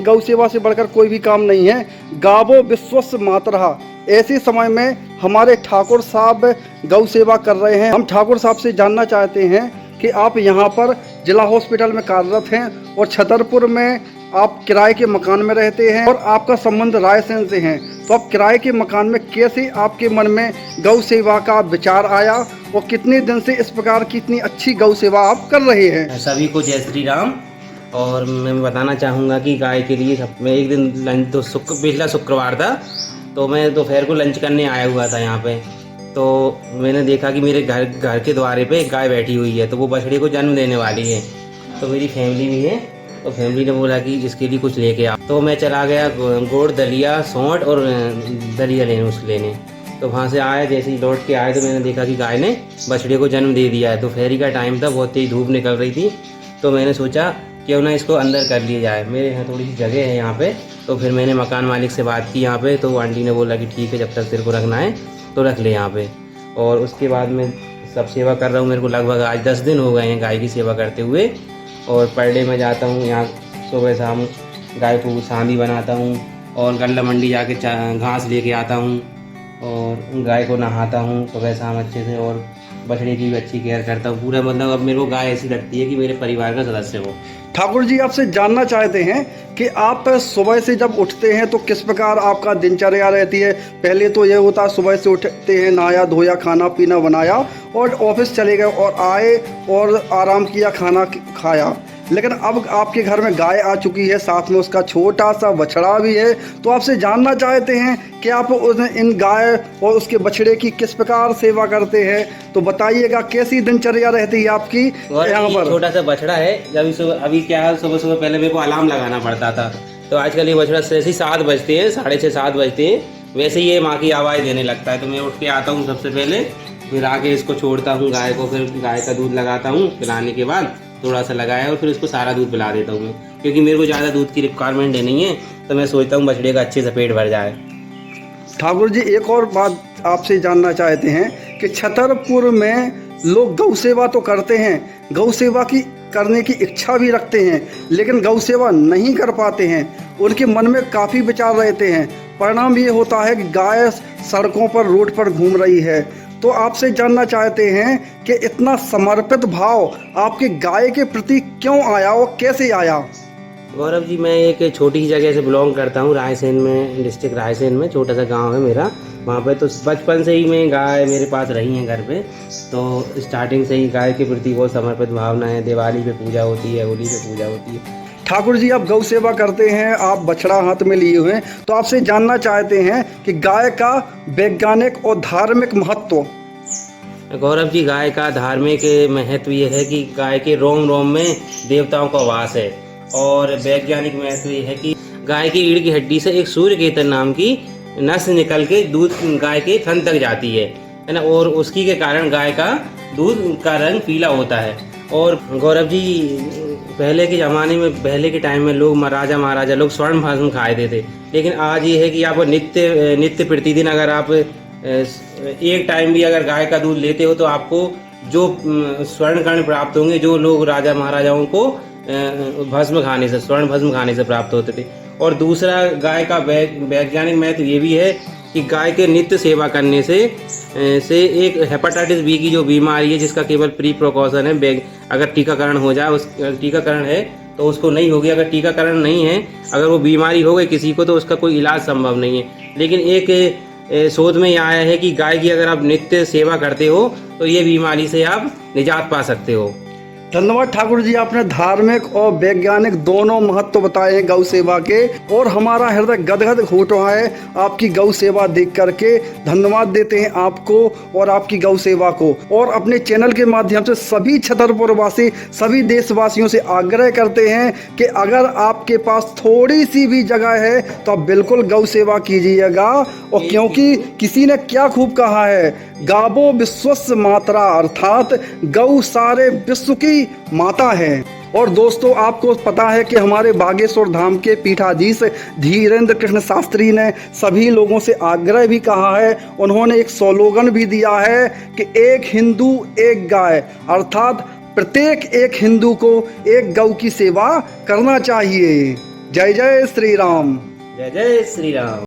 गौ सेवा से बढ़कर कोई भी काम नहीं है। गावो विश्वस्य मातरः। ऐसे समय में हमारे ठाकुर साहब गौ सेवा कर रहे हैं। हम ठाकुर साहब से जानना चाहते हैं कि आप यहाँ पर जिला हॉस्पिटल में कार्यरत हैं और छतरपुर में आप किराए के मकान में रहते हैं और आपका संबंध रायसेन से है, तो आप किराए के मकान में कैसे आपके मन में गौ सेवा का विचार आया और कितने दिन से इस प्रकार की इतनी अच्छी गौ सेवा आप कर रहे हैं? सभी को जय श्री राम। और मैं बताना चाहूँगा कि गाय के लिए मैं एक दिन लंच तो पिछला शुक्रवार था, तो मैं दोपहर को लंच करने आया हुआ था यहाँ पे। तो मैंने देखा कि मेरे घर के द्वारे पे एक गाय बैठी हुई है, तो वो बछड़े को जन्म देने वाली है। तो मेरी फैमिली भी है, तो फैमिली ने बोला कि इसके लिए कुछ लेके आ। तो मैं चला गया गुड़ दलिया सौंठ और दलिया लेने। तो वहाँ से आया, जैसे ही लौट के आए तो मैंने देखा कि गाय ने बछड़े को जन्म दे दिया है। दोपहर का टाइम था, बहुत तेज धूप निकल रही थी, तो मैंने सोचा क्यों ना इसको अंदर कर लिया जाए। मेरे यहाँ थोड़ी सी जगह है यहाँ पे, तो फिर मैंने मकान मालिक से बात की यहाँ पे, तो आंटी ने बोला कि ठीक है, जब तक तेरे को रखना है तो रख ले यहाँ पे। और उसके बाद मैं सब सेवा कर रहा हूँ। मेरे को लगभग आज 10 दिन हो गए हैं गाय की सेवा करते हुए। और पर डे मैं जाता हूँ यहाँ, सुबह शाम गाय को सांदी बनाता हूँ और गल्ला मंडी जाके घास लेके आता हूँ और गाय को नहाता हूँ सुबह शाम अच्छे से, और बछड़े की भी अच्छी केयर करता हूँ पूरा। मतलब अब मेरे को गाय ऐसी लगती है कि मेरे परिवार का सदस्य हो। ठाकुर जी, आपसे जानना चाहते हैं कि आप सुबह से जब उठते हैं तो किस प्रकार आपका दिनचर्या रहती है? पहले तो ये होता है सुबह से उठते हैं, नहाया धोया, खाना पीना बनाया और ऑफिस चले गए और आए और आराम किया, खाना खाया। लेकिन अब आपके घर में गाय आ चुकी है, साथ में उसका छोटा सा बछड़ा भी है। तो आपसे जानना चाहते हैं कि आप इन गाय और उसके बछड़े की किस प्रकार सेवा करते हैं, तो बताइएगा कैसी दिनचर्या रहती है आपकी यहाँ पर? छोटा सा बछड़ा है, अभी क्या है, सुबह सुबह पहले मेरे को अलार्म लगाना पड़ता था, तो आजकल ये बछड़ा जैसे 7 बजते हैं, 6:30 7 बजते हैं, वैसे ही ये माँ की आवाज़ देने लगता है। तो मैं उठ के आता हूँ सबसे पहले, फिर आके इसको छोड़ता हूँ गाय को, फिर गाय का दूध लगाता हूँ। पिलाने के बाद थोड़ा सा लगाया और फिर इसको सारा दूध पिला देता हूँ मैं, क्योंकि मेरे को ज़्यादा दूध की रिक्वायरमेंट नहीं है, तो मैं सोचता हूँ बछड़े का अच्छे से पेट भर जाए। ठाकुर जी, एक और बात आपसे जानना चाहते हैं कि छतरपुर में लोग गौ सेवा तो करते हैं, गौ सेवा की करने की इच्छा भी रखते हैं, लेकिन गौ सेवा नहीं कर पाते हैं। उनके मन में काफ़ी विचार रहते हैं। परिणाम ये होता है कि गाय सड़कों पर, रोड पर घूम रही है। तो आपसे जानना चाहते हैं कि इतना समर्पित भाव आपके गाय के प्रति क्यों आया और कैसे आया? गौरव जी, मैं एक छोटी सी जगह से बिलोंग करता हूँ, रायसेन में, डिस्ट्रिक्ट रायसेन में छोटा सा गांव है मेरा। वहाँ पे तो बचपन से ही मैं गाय मेरे पास रही है घर पे, तो स्टार्टिंग से ही गाय के प्रति बहुत समर्पित भावना है। दिवाली पे पूजा होती है, होली पे पूजा होती है। ठाकुर जी, आप गौ सेवा करते हैं, आप बछड़ा हाथ में लिए हुए हैं, तो आपसे जानना चाहते हैं कि गाय का वैज्ञानिक और धार्मिक महत्व। गौरव जी, गाय का धार्मिक महत्व ये है कि गाय के रोम रोम में देवताओं का वास है, और वैज्ञानिक महत्व ये है कि गाय की रीढ़ की हड्डी से एक सूर्य केतन नाम की नस निकल के दूध गाय के थन तक जाती है ना, और उसकी के कारण गाय का दूध का रंग पीला होता है। और गौरव जी, पहले के ज़माने में, पहले के टाइम में लोग राजा महाराजा लोग स्वर्ण भस्म खाए थे, लेकिन आज ये है कि आप नित्य प्रतिदिन अगर आप एक टाइम भी अगर गाय का दूध लेते हो तो आपको जो स्वर्ण कण प्राप्त होंगे, जो लोग राजा महाराजाओं को भस्म खाने से, स्वर्ण भस्म खाने से प्राप्त होते थे। और दूसरा, गाय का वैज्ञानिक महत्व ये भी है कि गाय के नित्य सेवा करने से एक हेपेटाइटिस बी की जो बीमारी है, जिसका केवल प्री प्रिकॉशन है, अगर टीकाकरण हो जाए, उस टीकाकरण है तो उसको नहीं होगी। अगर टीकाकरण नहीं है, अगर वो बीमारी हो गई किसी को, तो उसका कोई इलाज संभव नहीं है। लेकिन एक शोध में यह आया है कि गाय की अगर आप नित्य सेवा करते हो तो ये बीमारी से आप निजात पा सकते हो। धन्यवाद ठाकुर जी, आपने धार्मिक और वैज्ञानिक दोनों महत्व बताए हैं गौ सेवा के, और हमारा हृदय गदगद हो रहा है आपकी गौ सेवा देख करके। धन्यवाद देते हैं आपको और आपकी गौ सेवा को, और अपने चैनल के माध्यम से सभी छतरपुरवासी, सभी देशवासियों से आग्रह करते हैं कि अगर आपके पास थोड़ी सी भी जगह है तो आप बिल्कुल गौ सेवा कीजिएगा। और क्योंकि किसी ने क्या खूब कहा है, गावो विश्वस्य मातरा, अर्थात गौ सारे विश्व की माता है। और दोस्तों, आपको पता है कि हमारे बागेश्वर धाम के पीठाधीश धीरेन्द्र कृष्ण शास्त्री ने सभी लोगों से आग्रह भी कहा है, उन्होंने एक स्लोगन भी दिया है कि एक हिंदू एक गाय, अर्थात प्रत्येक एक हिंदू को एक गौ की सेवा करना चाहिए। जय जय श्री राम। जय जय श्री राम।